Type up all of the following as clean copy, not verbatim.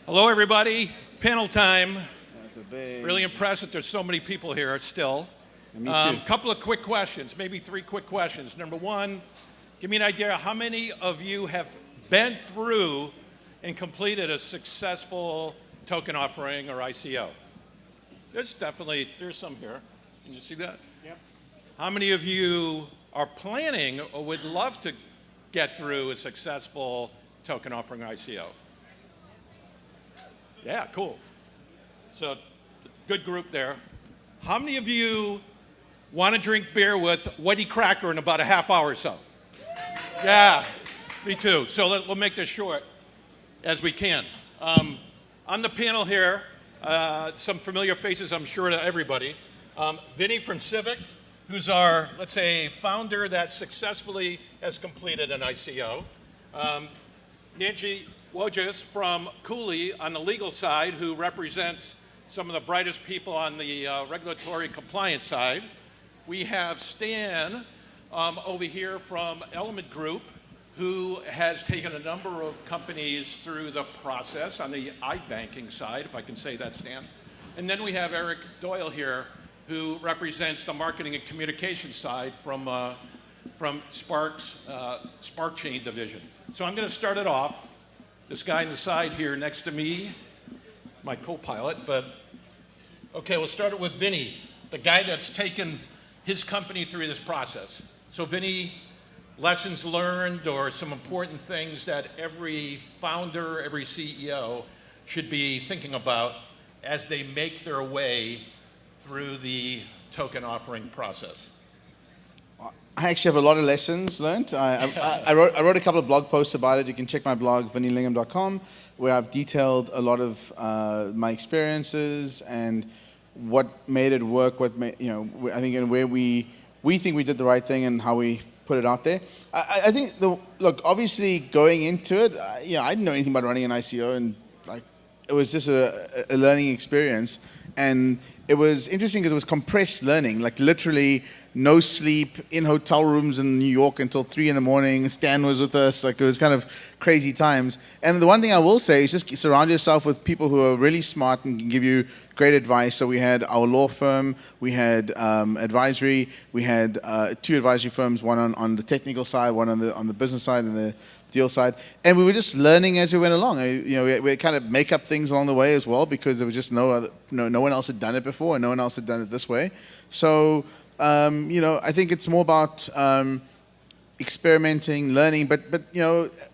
Hello, everybody. Panel time. That's a big. Really impressed that there's so many people here still. Me too. Couple of quick questions, maybe three quick questions. Number one, give me an idea how many of you have been through and completed a successful token offering or ICO? There's some here. Can you see that? Yep. How many of you are planning or would love to get through a successful token offering ICO? Yeah, cool. So, good group there. How many of you want to drink beer with Whitey Cracker in about a half hour or so? Yeah, me too. So we'll make this short as we can. On the panel here, some familiar faces I'm sure to everybody. Vinny from Civic, who's our, let's say, founder that successfully has completed an ICO. Nancy Wojcik from Cooley on the legal side, who represents some of the brightest people on the regulatory compliance side. We have Stan over here from Element Group, who has taken a number of companies through the process on the iBanking side, if I can say that, Stan. And then we have Eric Doyle here, who represents the marketing and communication side from Spark Chain division. So I'm going to start it off. This guy on the side here next to me, my co-pilot, but okay, we'll start it with Vinny, the guy that's taken his company through this process. So Vinny, lessons learned or some important things that every founder, every CEO should be thinking about as they make their way through the token offering process. I actually have a lot of lessons learned. I wrote a couple of blog posts about it. You can check my blog, vinnylingham.com, where I've detailed a lot of my experiences and what made it work, I think, and where we think we did the right thing and how we put it out there. I think, look, obviously going into it, I didn't know anything about running an ICO, and it was just a learning experience. And it was interesting because it was compressed learning, like literally no sleep in hotel rooms in New York until 3 a.m. Stan was with us. Like, it was kind of crazy times. And the one thing I will say is just surround yourself with people who are really smart and can give you great advice. So we had our law firm, we had advisory, we had 2 advisory firms, one on the technical side, one on the business side and the deal side, and we were just learning as we went along. We kind of make up things along the way as well, because there was just no one else had done it before, and no one else had done it this way. So I think it's more about experimenting, learning. But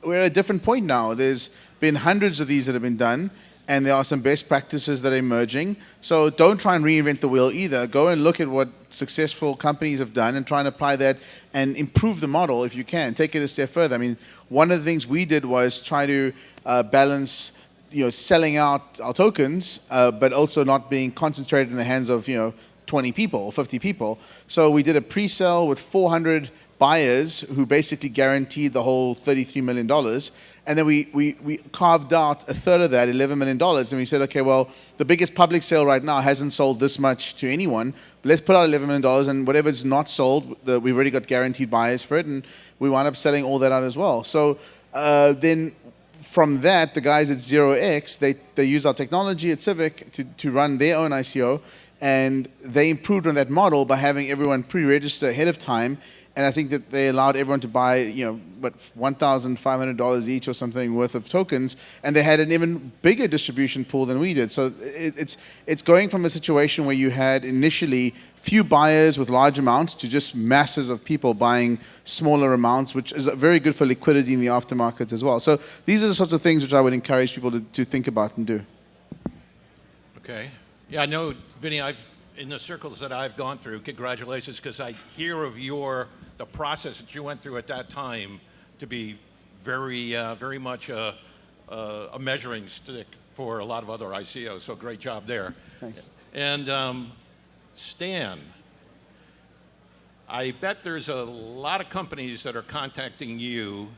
we're at a different point now. There's been hundreds of these that have been done, and there are some best practices that are emerging. So don't try and reinvent the wheel either. Go and look at what successful companies have done and try and apply that and improve the model if you can. Take it a step further. I mean, one of the things we did was try to balance, selling out our tokens, but also not being concentrated in the hands of, 20 people or 50 people. So we did a pre-sale with 400 buyers who basically guaranteed the whole $33 million. And then we carved out a third of that, $11 million. And we said, okay, well, the biggest public sale right now hasn't sold this much to anyone. But let's put out $11 million, and whatever's not sold, we've already got guaranteed buyers for it. And we wound up selling all that out as well. So then from that, the guys at 0x, they used our technology at Civic to run their own ICO. And they improved on that model by having everyone pre-register ahead of time. And I think that they allowed everyone to buy, $1,500 each or something worth of tokens, and they had an even bigger distribution pool than we did. So it's going from a situation where you had initially few buyers with large amounts to just masses of people buying smaller amounts, which is very good for liquidity in the aftermarket as well. So these are the sorts of things which I would encourage people to think about and do. Okay. Yeah, I know, Vinny, in the circles that I've gone through, congratulations, because I hear of the process that you went through at that time to be very much a measuring stick for a lot of other ICOs. So great job there. Thanks. And Stan, I bet there's a lot of companies that are contacting you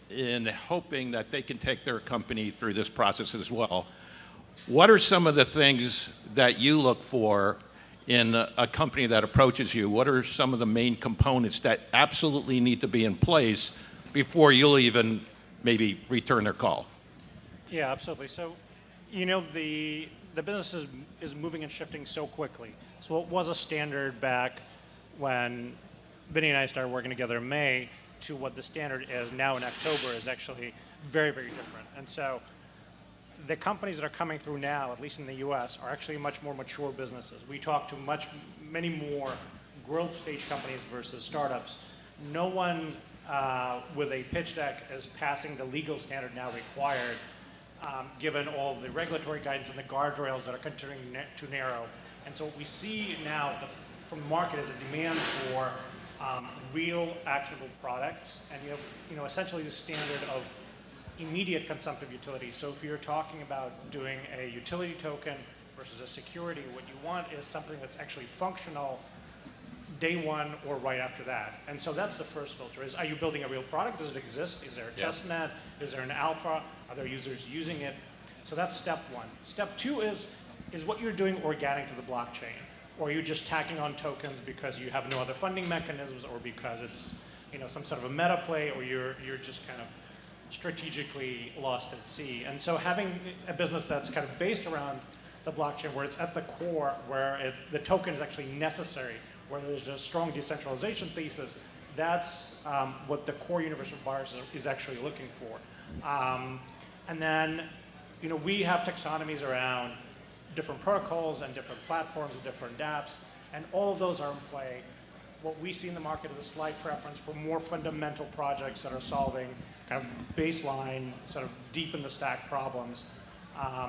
in hoping that they can take their company through this process as well. What are some of the things that you look for in a company that approaches you? What are some of the main components that absolutely need to be in place before you'll even maybe return their call? Yeah, absolutely. So, the business is moving and shifting so quickly. So what was a standard back when Vinny and I started working together in May to what the standard is now in October is actually very, very different. And so the companies that are coming through now, at least in the US, are actually much more mature businesses. We talk to many more growth stage companies versus startups. No one with a pitch deck is passing the legal standard now required, given all the regulatory guidance and the guardrails that are continuing to narrow. And so what we see now from the market is a demand for real actionable products, and you have essentially the standard of immediate consumptive utility. So if you're talking about doing a utility token versus a security, what you want is something that's actually functional day one or right after that. And so that's the first filter is, are you building a real product? Does it exist? Is there a test net? Is there an alpha? Are there users using it? So that's step one. Step two is what you're doing organic to the blockchain? Or are you just tacking on tokens because you have no other funding mechanisms, or because it's some sort of a meta play, or you're just kind of strategically lost at sea? And so having a business that's kind of based around the blockchain, where it's at the core, where the token is actually necessary, where there's a strong decentralization thesis, that's what the core universe of buyers is actually looking for. And then, we have taxonomies around different protocols and different platforms and different dApps, and all of those are in play. What we see in the market is a slight preference for more fundamental projects that are solving kind of baseline, sort of deep in the stack problems.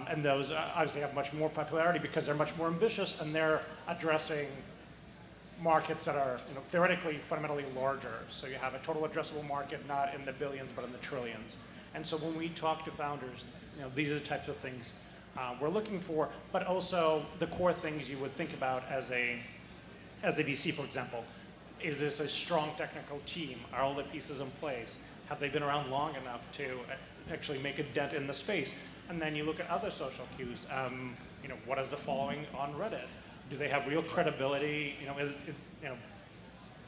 And those obviously have much more popularity because they're much more ambitious, and they're addressing markets that are theoretically fundamentally larger. So you have a total addressable market not in the billions but in the trillions. And so when we talk to founders, these are the types of things we're looking for, but also the core things you would think about as a VC, for example. Is this a strong technical team? Are all the pieces in place? Have they been around long enough to actually make a dent in the space? And then you look at other social cues. What is the following on Reddit? Do they have real credibility?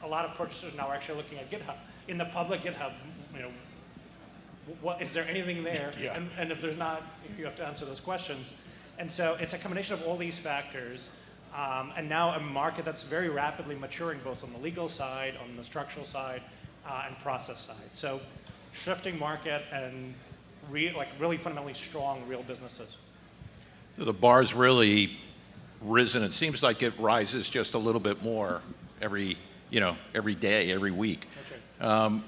A lot of purchasers now are actually looking at GitHub. In the public GitHub, what is there anything there? Yeah. And if there's not, you have to answer those questions. And so it's a combination of all these factors. And now a market that's very rapidly maturing, both on the legal side, on the structural side, and process side. So shifting market and really fundamentally strong real businesses. The bar's really risen. It seems like it rises just a little bit more every day, every week. Okay.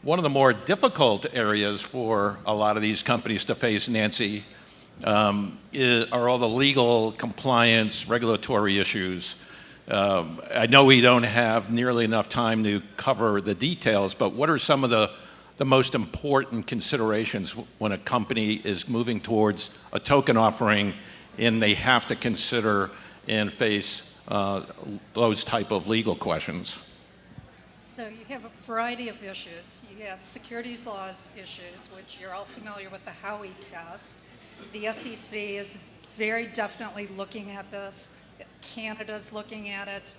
One of the more difficult areas for a lot of these companies to face, Nancy, are all the legal compliance, regulatory issues. I know we don't have nearly enough time to cover the details, but what are some of the most important considerations when a company is moving towards a token offering and they have to consider and face those type of legal questions? So you have a variety of issues. You have securities laws issues, which you're all familiar with the Howey test. The SEC is very definitely looking at this. Canada's looking at it.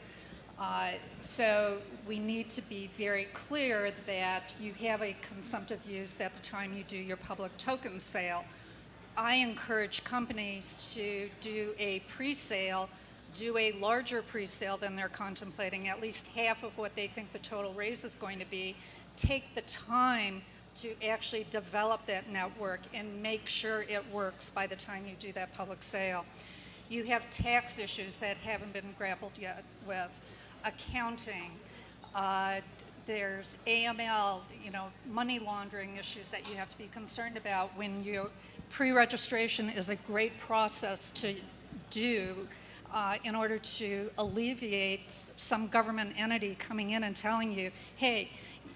So we need to be very clear that you have a consumptive use at the time you do your public token sale. I encourage companies to do a pre-sale, do a larger pre-sale than they're contemplating, at least half of what they think the total raise is going to be. Take the time to actually develop that network and make sure it works by the time you do that public sale. You have tax issues that haven't been grappled yet with, accounting, there's AML, money laundering issues that you have to be concerned about. When you pre-registration is a great process to do in order to alleviate some government entity coming in and telling you, hey,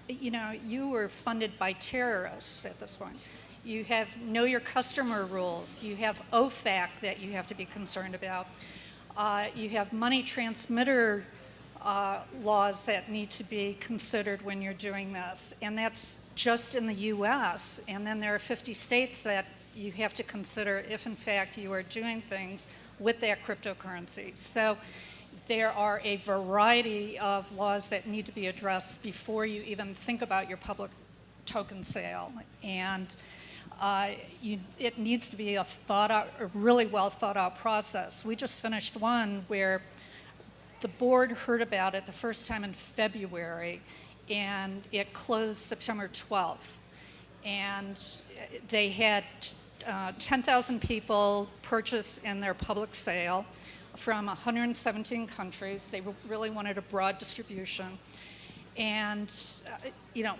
you were funded by terrorists at this point. You have know your customer rules. You have OFAC that you have to be concerned about. You have money transmitter laws that need to be considered when you're doing this. And that's just in the US. And then there are 50 states that you have to consider if in fact you are doing things with that cryptocurrency. So there are a variety of laws that need to be addressed before you even think about your public token sale. And it needs to be a really well thought out process. We just finished one where the board heard about it the first time in February, and it closed September 12th. And they had 10,000 people purchase in their public sale from 117 countries. They really wanted a broad distribution. And,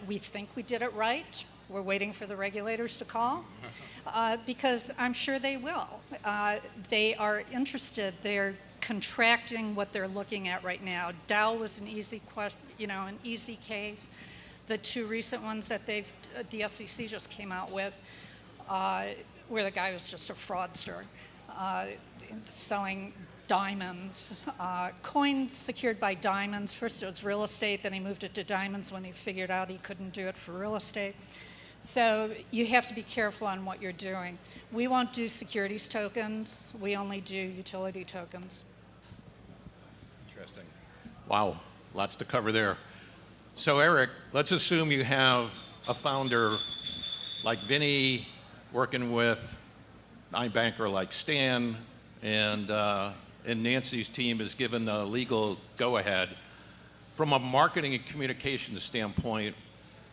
we think we did it right. We're waiting for the regulators to call because I'm sure they will. They are interested. They're contracting what they're looking at right now. Dow was an easy question, an easy case. The two recent ones that the SEC just came out with, where the guy was just a fraudster, selling diamonds, coins secured by diamonds. First it was real estate, then he moved it to diamonds when he figured out he couldn't do it for real estate. So you have to be careful on what you're doing. We won't do securities tokens. We only do utility tokens. Interesting. Wow, lots to cover there. So Eric, let's assume you have a founder like Vinny working with an iBanker like Stan, and Nancy's team is given the legal go-ahead. From a marketing and communications standpoint,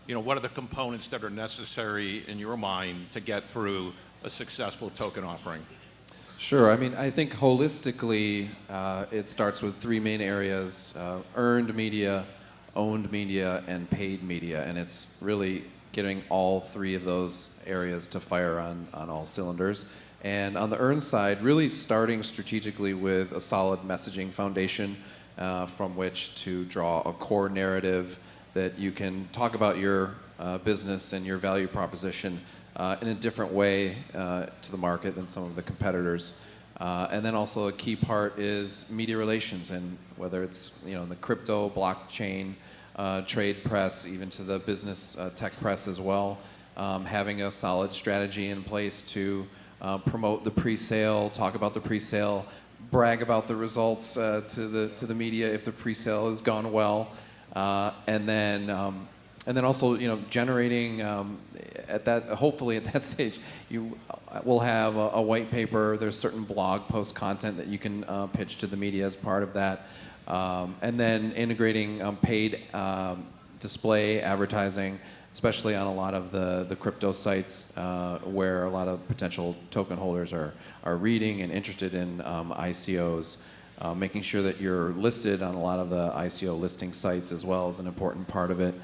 what are the components that are necessary in your mind to get through a successful token offering? Sure. I mean, I think holistically, it starts with three main areas: earned media, owned media, and paid media. And it's really getting all three of those areas to fire on all cylinders. And on the earned side, really starting strategically with a solid messaging foundation from which to draw a core narrative that you can talk about your business and your value proposition in a different way to the market than some of the competitors. And then also a key part is media relations, and whether it's in the crypto, blockchain, trade press, even to the business tech press as well, having a solid strategy in place to promote the pre-sale, talk about the pre-sale, brag about the results to the media if the pre-sale has gone well, and then also generating hopefully at that stage you will have a white paper. There's certain blog post content that you can pitch to the media as part of that, and then integrating paid display advertising, especially on a lot of the crypto sites where a lot of potential token holders are reading and interested in ICOs. Making sure that you're listed on a lot of the ICO listing sites as well is an important part of it.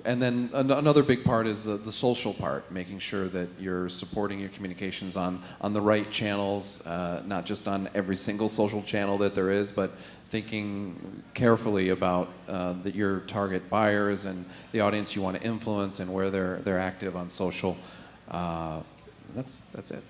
And then another big part is the social part, making sure that you're supporting your communications on the right channels, not just on every single social channel that there is, but thinking carefully about your target buyers and the audience you want to influence and where they're active on social. That's it.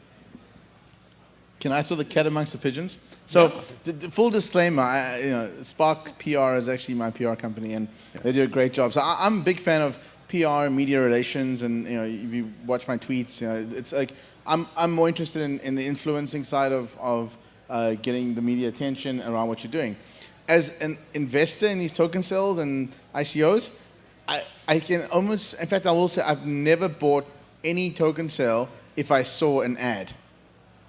Can I throw the cat amongst the pigeons? So, the full disclaimer, Spark PR is actually my PR company, and they do a great job. So I'm a big fan of PR and media relations, and if you watch my tweets, it's like I'm more interested in the influencing side of getting the media attention around what you're doing. As an investor in these token sales and ICOs, I can almost, in fact, I will say I've never bought any token sale if I saw an ad.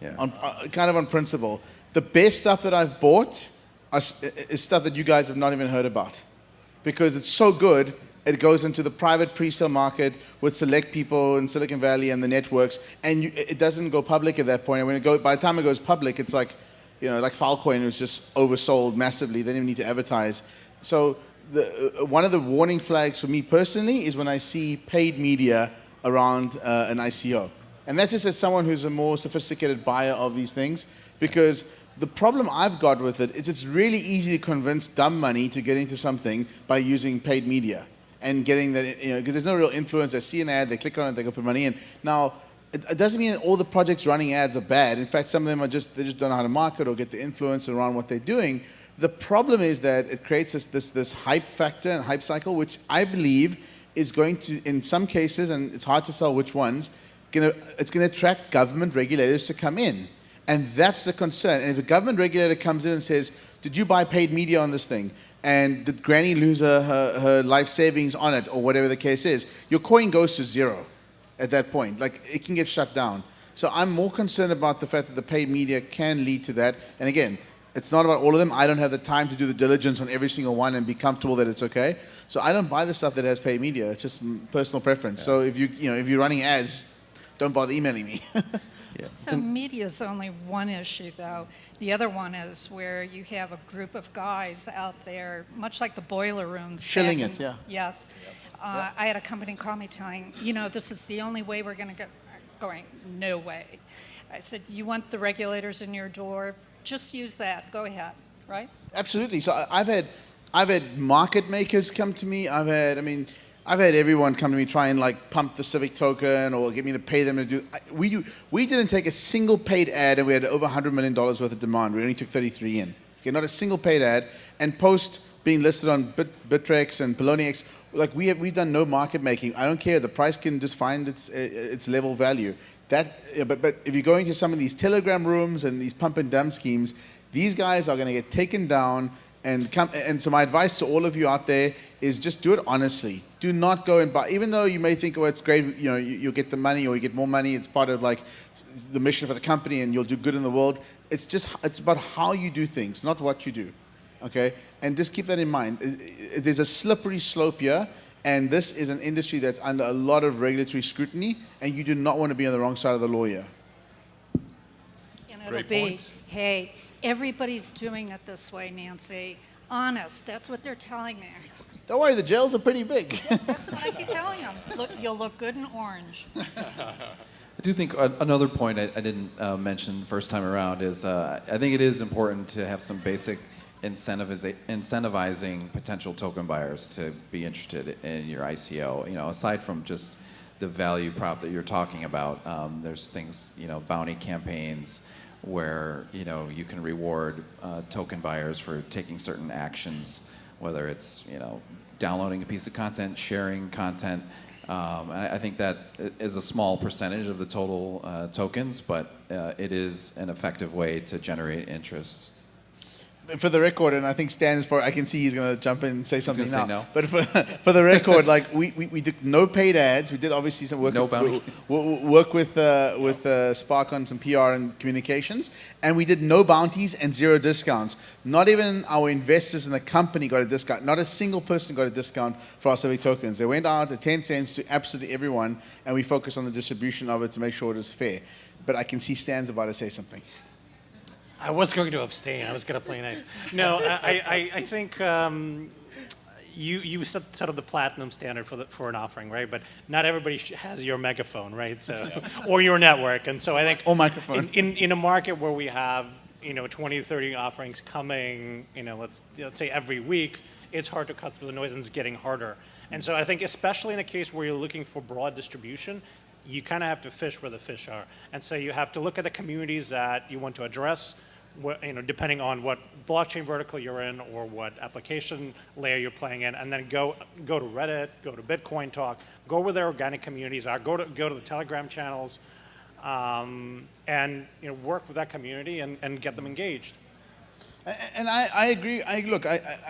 Yeah. Kind of on principle. The best stuff that I've bought is stuff that you guys have not even heard about. Because it's so good, it goes into the private pre-sale market with select people in Silicon Valley and the networks, and it doesn't go public at that point. And by the time it goes public, it's like, like Filecoin was just oversold massively. They didn't even need to advertise. So one of the warning flags for me personally is when I see paid media around an ICO. And that's just as someone who's a more sophisticated buyer of these things, because the problem I've got with it is it's really easy to convince dumb money to get into something by using paid media and getting that, because there's no real influence. They see an ad, they click on it, they go put money in. Now, it doesn't mean that all the projects running ads are bad. In fact, some of them they just don't know how to market or get the influence around what they're doing. The problem is that it creates this hype factor and hype cycle, which I believe is going to, in some cases, and it's hard to tell which ones, it's going to attract government regulators to come in. And that's the concern. And if a government regulator comes in and says, did you buy paid media on this thing? and did Granny lose her life savings on it, or whatever the case is, your coin goes to zero at that point. Like, it can get shut down. So I'm more concerned about the fact that the paid media can lead to that. And again, it's not about all of them. I don't have the time to do the diligence on every single one and be comfortable that it's okay. So I don't buy the stuff that has paid media. It's just personal preference. So if if you're running ads, don't bother emailing me. Yeah. So media is only one issue, though. The other one is where you have a group of guys out there, much like the boiler rooms. Shilling back it, in- yeah. Yes. I had a company call me telling, this is the only way we're going to get going. No way. I said, you want the regulators in your door? Just use that. Go ahead. Right? Absolutely. So I've had market makers come to me. I've had everyone come to me try and like pump the Civic token or get me to pay them to do. We didn't take a single paid ad, and we had over $100 million worth of demand. We only took 33 in. Okay, not a single paid ad. And post being listed on Bittrex and Poloniex, like we've done no market making. I don't care. The price can just find its level value. But if you go into some of these Telegram rooms and these pump and dump schemes, these guys are going to get taken down. And so my advice to all of you out there is just do it honestly. Do not go and buy, even though you may think, oh, it's great, you'll get the money or you get more money. It's part of like the mission for the company and you'll do good in the world. It's about how you do things, not what you do. Okay? And just keep that in mind. There's a slippery slope here, and this is an industry that's under a lot of regulatory scrutiny, and you do not want to be on the wrong side of the law here. And it'll Great be, points. hey, everybody's doing it this way, Nancy. Honest. That's what they're telling me. Don't worry, the jails are pretty big. That's what I keep telling them. Look, you'll look good in orange. I do think another point I didn't mention first time around is I think it is important to have some basic incentivizing potential token buyers to be interested in your ICO. Aside from just the value prop that you're talking about, there's things, bounty campaigns where you can reward token buyers for taking certain actions, whether it's downloading a piece of content, sharing content. I think that is a small percentage of the total tokens, but it is an effective way to generate interest. For the record, and I think Stan is probably, I can see he's going to jump in and say something gonna now. say no. But for the record, like we did no paid ads. We did obviously some work. No bounty. Work with Spark on some PR and communications, and we did no bounties and zero discounts. Not even our investors in the company got a discount. Not a single person got a discount for our Civic tokens. They went out at 10 cents to absolutely everyone, and we focused on the distribution of it to make sure it was fair. But I can see Stan's about to say something. I was going to abstain. I was going to play nice. No, I think you set up the platinum standard for an offering, right? But not everybody has your megaphone, right? So or your network, and so I think Or microphone. in a market where we have 20 30 offerings coming, let's say every week, it's hard to cut through the noise, and it's getting harder. And so I think especially in a case where you're looking for broad distribution, you kind of have to fish where the fish are. And so you have to look at the communities that you want to address, depending on what blockchain vertical you're in or what application layer you're playing in, and then go to Reddit, go to Bitcoin Talk, go where their organic communities are, go to the Telegram channels, and work with that community and get them engaged. And I agree. I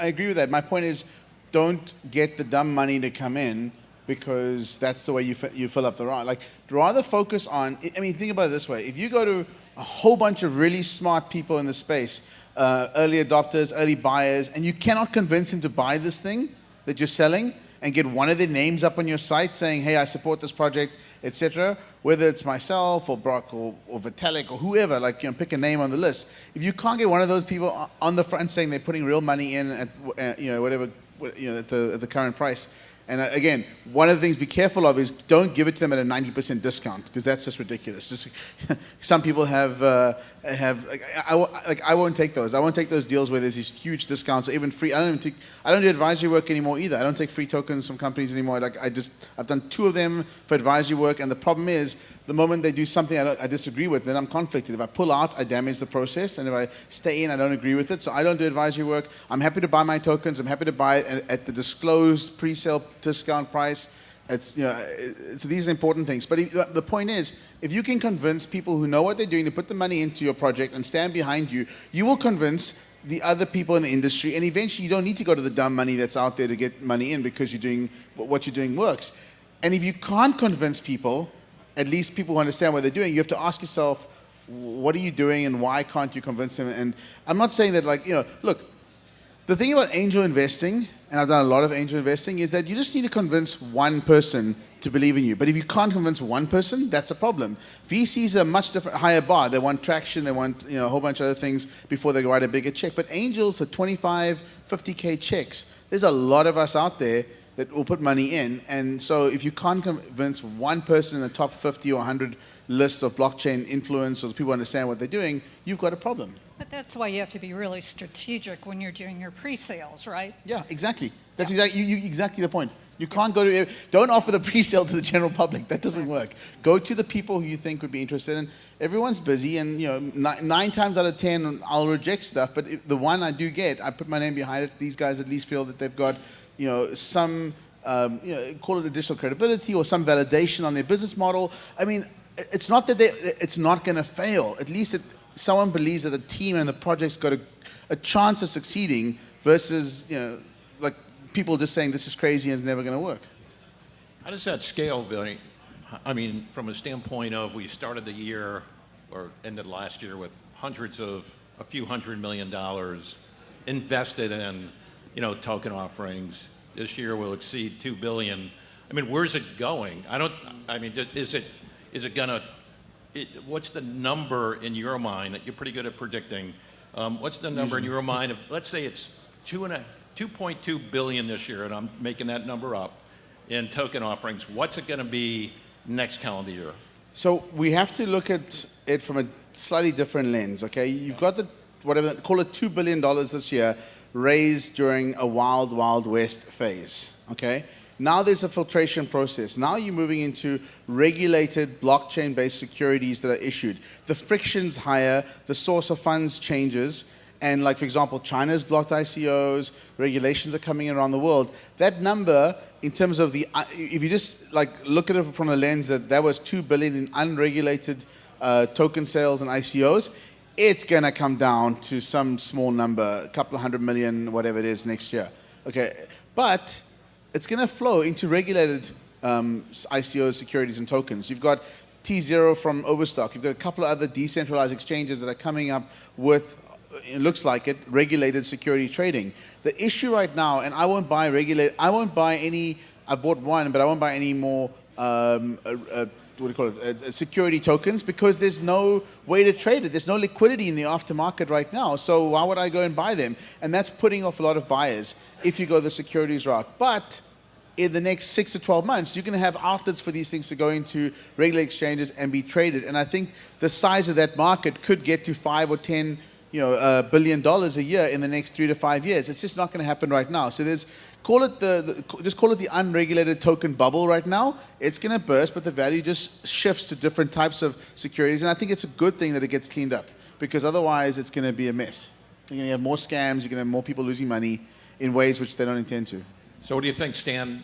agree with that. My point is, don't get the dumb money to come in because that's the way you fill up the run. Like, rather focus on. I mean, think about it this way: if you go to a whole bunch of really smart people in the space, early adopters, early buyers, and you cannot convince them to buy this thing that you're selling, and get one of their names up on your site saying, "Hey, I support this project," etc. Whether it's myself or Brock or Vitalik or whoever, pick a name on the list. If you can't get one of those people on the front saying they're putting real money in at whatever at the current price. And again, one of the things to be careful of is don't give it to them at a 90% discount, because that's just ridiculous. Just some people have I won't take those. I won't take those deals where there's these huge discounts or even free. I don't do advisory work anymore either. I don't take free tokens from companies anymore. I've done 2 of them for advisory work, and the problem is the moment they do something I disagree with, then I'm conflicted. If I pull out, I damage the process, and if I stay in, I don't agree with it. So I don't do advisory work. I'm happy to buy my tokens. I'm happy to buy it at the disclosed pre-sale discount price. So these are important things. But the point is, if you can convince people who know what they're doing to put the money into your project and stand behind you, you will convince the other people in the industry, and eventually you don't need to go to the dumb money that's out there to get money in because you're doing what you're doing works. And if you can't convince people, at least people who understand what they're doing, you have to ask yourself, what are you doing and why can't you convince them? And I'm not saying that, like, look, the thing about angel investing, and I've done a lot of angel investing, is that you just need to convince one person to believe in you. But if you can't convince one person, that's a problem. VCs are a much different, higher bar. They want traction, they want a whole bunch of other things before they write a bigger check. But angels for 25, 50K checks, there's a lot of us out there that will put money in. And so if you can't convince one person in the top 50 or 100 lists of blockchain influencers, people understand what they're doing, you've got a problem. But that's why you have to be really strategic when you're doing your pre-sales, right? Yeah, exactly. That's exactly the point. You can't go to, don't offer the pre-sale to the general public. That doesn't work. Go to the people who you think would be interested. And everyone's busy, and 9 times out of 10, I'll reject stuff. But if the one I do get, I put my name behind it. These guys at least feel that they've got, some, call it additional credibility or some validation on their business model. I mean, it's not that it's not going to fail. At least someone believes that the team and the project's got a chance of succeeding versus, like people just saying this is crazy and it's never going to work. How does that scale, Billy? I mean, from a standpoint of we started the year or ended last year with a few $100 million invested in, token offerings. This year will exceed $2 billion. I mean, where's it going? Is it gonna? What's the number in your mind that you're pretty good at predicting? What's the number in your mind of? Let's say it's 2.2 billion this year, and I'm making that number up, in token offerings. What's it going to be next calendar year? So we have to look at it from a slightly different lens, okay? You've got call it $2 billion this year, raised during a wild, wild west phase, okay? Now there's a filtration process. Now you're moving into regulated blockchain-based securities that are issued. The friction's higher, the source of funds changes, and like, for example, China's blocked ICOs, regulations are coming around the world. That number, in terms of if you just like look at it from the lens that was $2 billion in unregulated token sales and ICOs, it's gonna come down to some small number, a couple of 100 million, whatever it is next year. Okay, but it's gonna flow into regulated ICOs, securities, and tokens. You've got T0 from Overstock. You've got a couple of other decentralized exchanges that are coming up with, it looks like it, regulated security trading. The issue right now, and I won't buy any, I bought one, but I won't buy any more, security tokens, because there's no way to trade it. There's no liquidity in the aftermarket right now. So why would I go and buy them? And that's putting off a lot of buyers if you go the securities route. But in the next 6 to 12 months, you're going to have outlets for these things to go into regulated exchanges and be traded. And I think the size of that market could get to 5 or 10 $1 billion a year in the next 3 to 5 years. It's just not going to happen right now. So just call it the unregulated token bubble right now. It's going to burst, but the value just shifts to different types of securities. And I think it's a good thing that it gets cleaned up, because otherwise it's going to be a mess. You're going to have more scams. You're going to have more people losing money in ways which they don't intend to. So what do you think, Stan?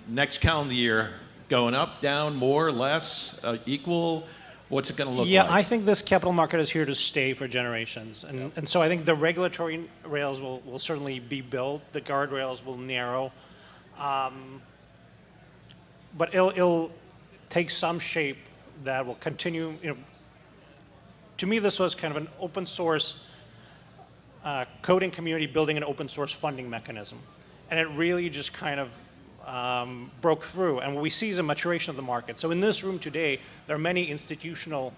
Next calendar year, going up, down, more, less, equal? What's it going to look like? Yeah, I think this capital market is here to stay for generations. And so I think the regulatory rails will certainly be built. The guardrails will narrow. But it'll take some shape that will continue. To me, this was kind of an open source coding community building an open source funding mechanism. And it really just kind of broke through, and what we see is a maturation of the market. So in this room today, there are many institutional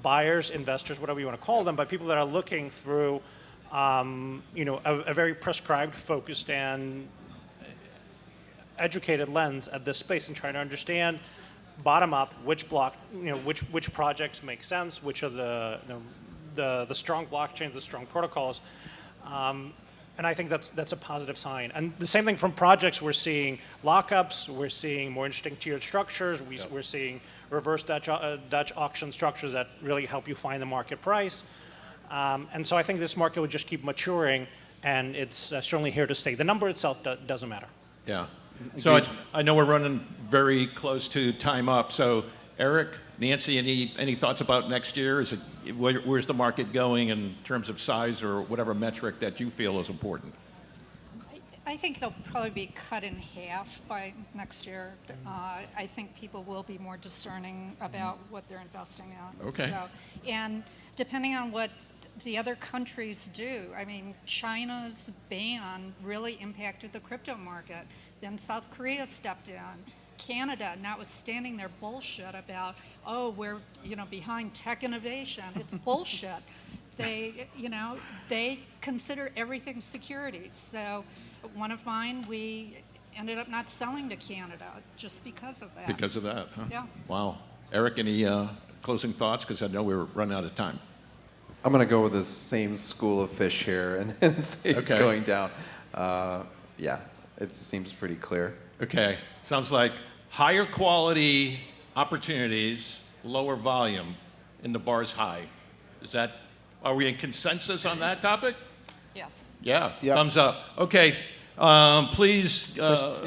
buyers, investors, whatever you want to call them, but people that are looking through, a very prescribed, focused, and educated lens at this space, and trying to understand, bottom up, which projects make sense, which are the strong blockchains, the strong protocols. And I think that's a positive sign. And the same thing from projects, we're seeing lockups, we're seeing more interesting tiered structures, we're seeing reverse Dutch auction structures that really help you find the market price. And so I think this market will just keep maturing, and it's certainly here to stay. The number itself doesn't matter. Yeah. So I know we're running very close to time up. So Eric, Nancy, any thoughts about next year? Is it where's the market going in terms of size or whatever metric that you feel is important? I think it'll probably be cut in half by next year. I think people will be more discerning about what they're investing in. Okay. So, and depending on what the other countries do, I mean, China's ban really impacted the crypto market. Then South Korea stepped in. Canada, notwithstanding their bullshit about, oh, we're behind tech innovation. It's bullshit. They consider everything securities. So one of mine, we ended up not selling to Canada just because of that. Because of that, huh? Yeah. Wow. Eric, any closing thoughts? Because I know we're running out of time. I'm going to go with the same school of fish here and say it's Okay. going down. Yeah, it seems pretty clear. Okay. Sounds like higher quality opportunities, lower volume, and the bar's high. Are we in consensus on that topic? Yes. Yeah, Yep. thumbs up. Okay, please, Any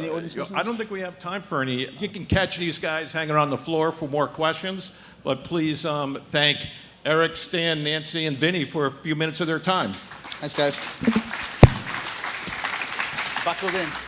audience questions? I don't think we have time for any. You can catch these guys hanging around the floor for more questions, but please thank Eric, Stan, Nancy, and Vinny for a few minutes of their time. Thanks, guys. Buckled in.